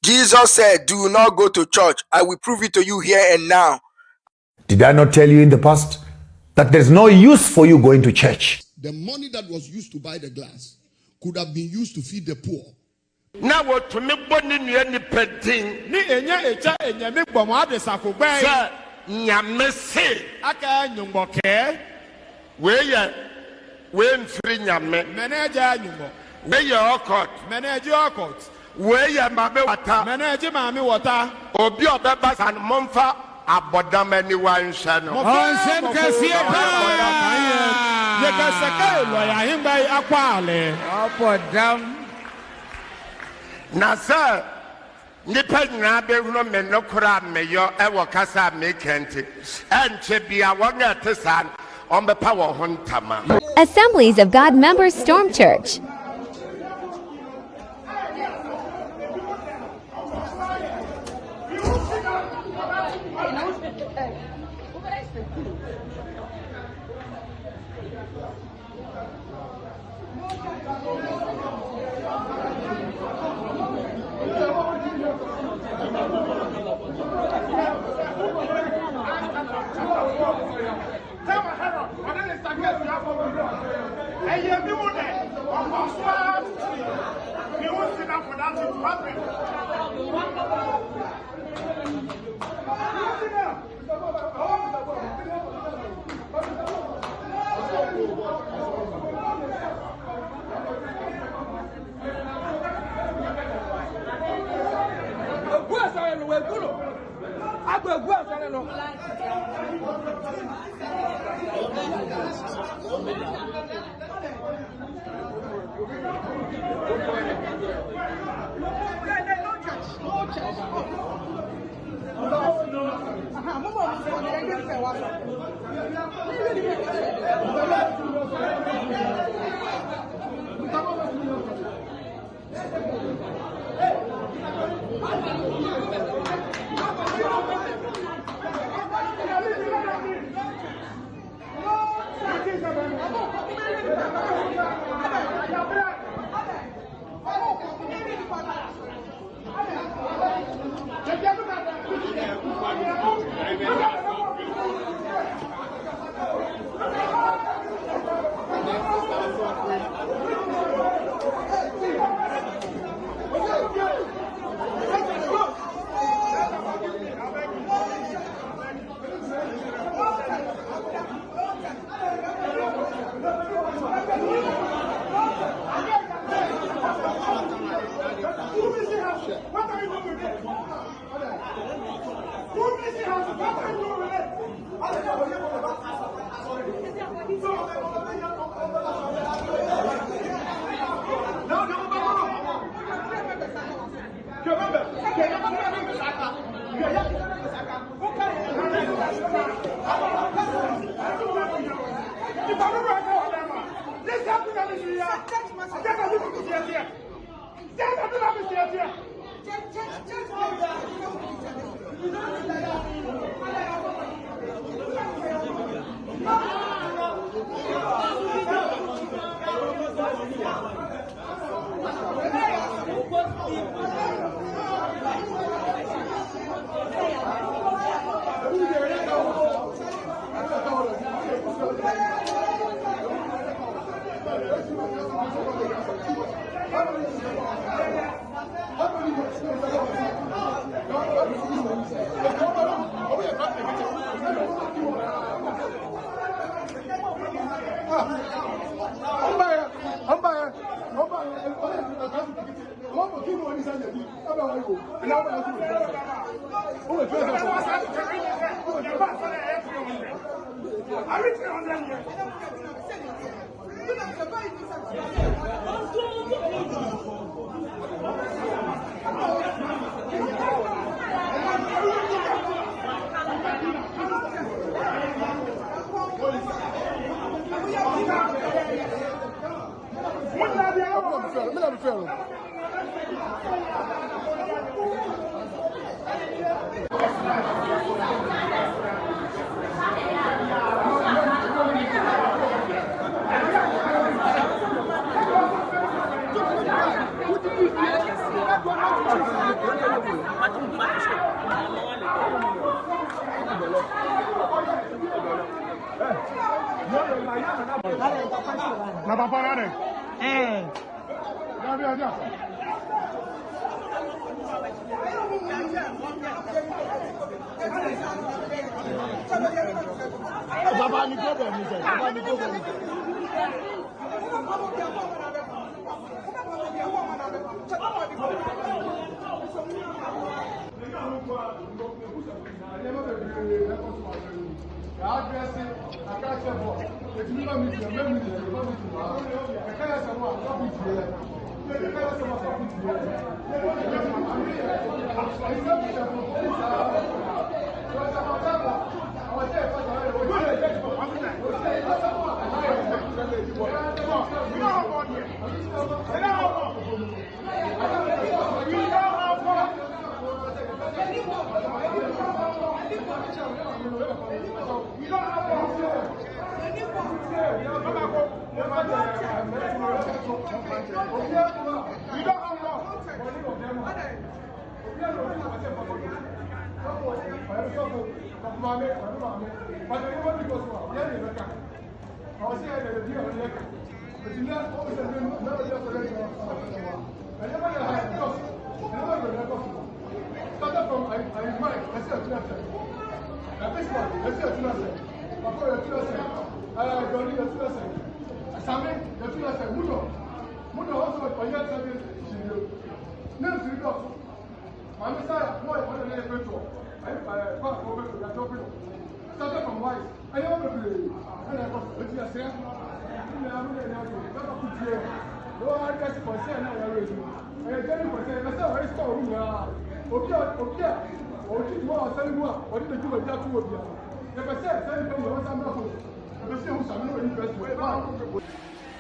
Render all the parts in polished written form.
Jesus said, do not go to church. I will prove it to you here and now. Did I not tell you in the past that there's no use for you going to church? The money that was used to buy the glass could have been used to feed the poor. Now what to me boni ni pedin ni enya echa enya mi gbomo adesa ko gbe sir nyame se aka nyumboke we mfiri nyame manager nyumbo we ye okot manager okot we ye mame wata manager mame wata obi obeba san momfa abodamani wanhwe no onsen kasie pa ye kasaka lo ya himba akwale abodam na sir nipa nyina be huno me no kora meyo e wo kasa me kente enche bia wonya tesan on bepa wo hontama. Assemblies of God Members Storm Church.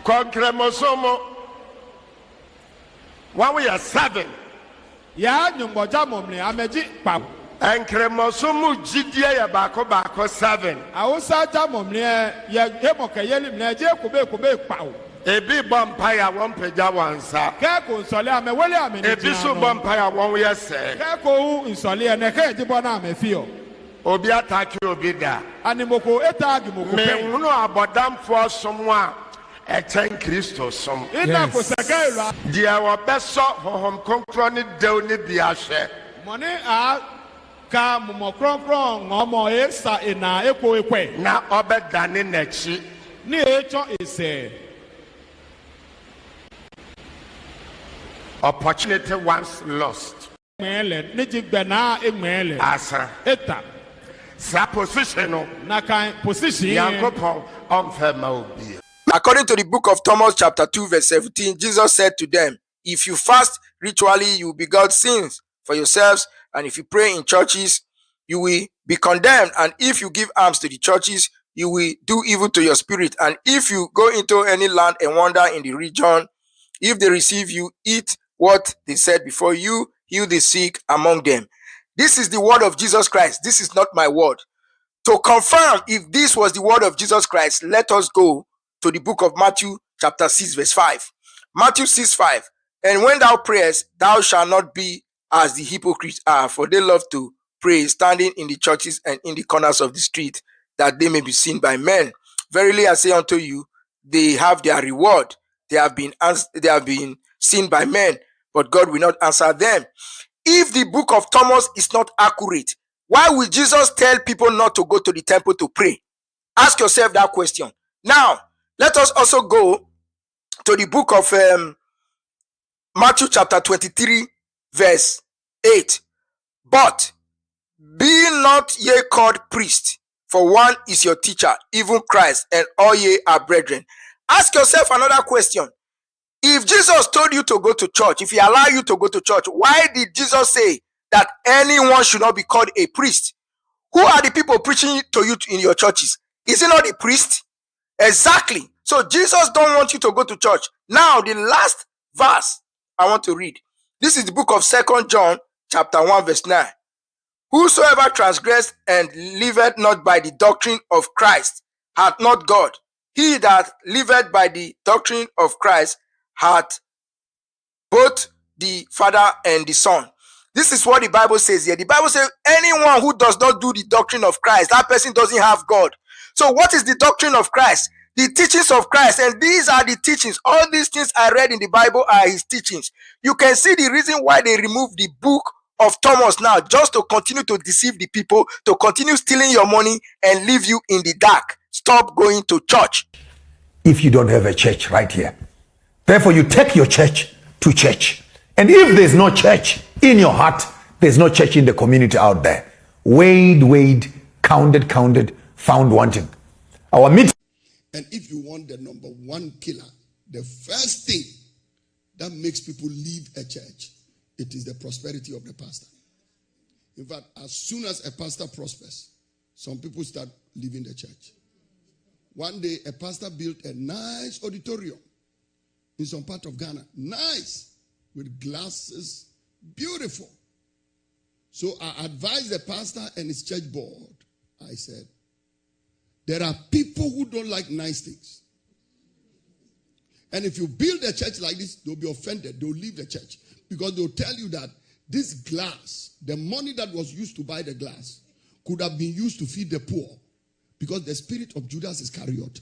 Konkremosomo. One we are 7. Ya nyumboja momle ameji pap. Enkremosomo jidie ya bako 7. Awusa ja momle ya yemoke yeli mle je kube pau. Ebi bompaya won peja wansa. Ke ko nsole ame wele ame ni. Ebi so bompaya won ye se. Ke ko nsole ene ke jibo na ame fio. Obi ataki obi da. Animoko etagi moko pe. Me hunu abodamfo somwa eten Kristo som. Ina ko sakaira. Dia wo beso hohom konkro ni dew ni biahwe. Mone a ka momokronkron ngomo esa ina ekwe. Na obedane nachi. Ni echo ese. Opportunity once lost. Mele ni jigbena emele. Asa. Eta. Sa position no. Na kan position. Yankopon onfema obi. According to the book of Thomas chapter 2 verse 17, Jesus said to them, if you fast ritually, you will be God's sins for yourselves. And if you pray in churches, you will be condemned. And if you give alms to the churches, you will do evil to your spirit. And if you go into any land and wander in the region, if they receive you, eat what they said before you, heal the sick among them. This is the word of Jesus Christ. This is not my word. To confirm if this was the word of Jesus Christ, let us go to the book of Matthew chapter 6 verse 5. Matthew 6:5. And when thou prayest, thou shalt not be as the hypocrites are, for they love to pray standing in the churches and in the corners of the street, that they may be seen by men. Verily I say unto you, they have their reward. They have been seen by men, but God will not answer them. If the book of Thomas is not accurate, why will Jesus tell people not to go to the temple to pray? Ask yourself that question. Now, let us also go to the book of Matthew chapter 23 verse 8. But be not ye called priests, for one is your teacher, even Christ, and all ye are brethren. Ask yourself another question. If Jesus told you to go to church, if he allowed you to go to church, why did Jesus say that anyone should not be called a priest? Who are the people preaching to you in your churches? Is it not the priest? Exactly. So Jesus don't want you to go to church. Now, the last verse I want to read. This is the book of 2 John chapter 1 verse 9. Whosoever transgressed and liveth not by the doctrine of Christ hath not God. He that liveth by the doctrine of Christ hath both the Father and the Son. This is what the Bible says here. The Bible says anyone who does not do the doctrine of Christ, that person doesn't have God. So what is the doctrine of Christ? the teachings of Christ, and these are the teachings. All these things I read in the Bible are his teachings. You can see the reason why they removed the book of Thomas now, just to continue to deceive the people, to continue stealing your money and leave you in the dark. Stop going to church. If you don't have a church right here, therefore you take your church to church. And if there's no church in your heart, there's no church in the community out there. Weighed, counted, found wanting. Our meeting. And if you want the number one killer, the first thing that makes people leave a church, it is the prosperity of the pastor. In fact, as soon as a pastor prospers, some people start leaving the church. One day, a pastor built a nice auditorium in some part of Ghana. Nice, with glasses, beautiful. So I advised the pastor and his church board. I said, there are people who don't like nice things. And if you build a church like this, they'll be offended. They'll leave the church. Because they'll tell you that this glass, the money that was used to buy the glass, could have been used to feed the poor. Because the spirit of Judas Iscariot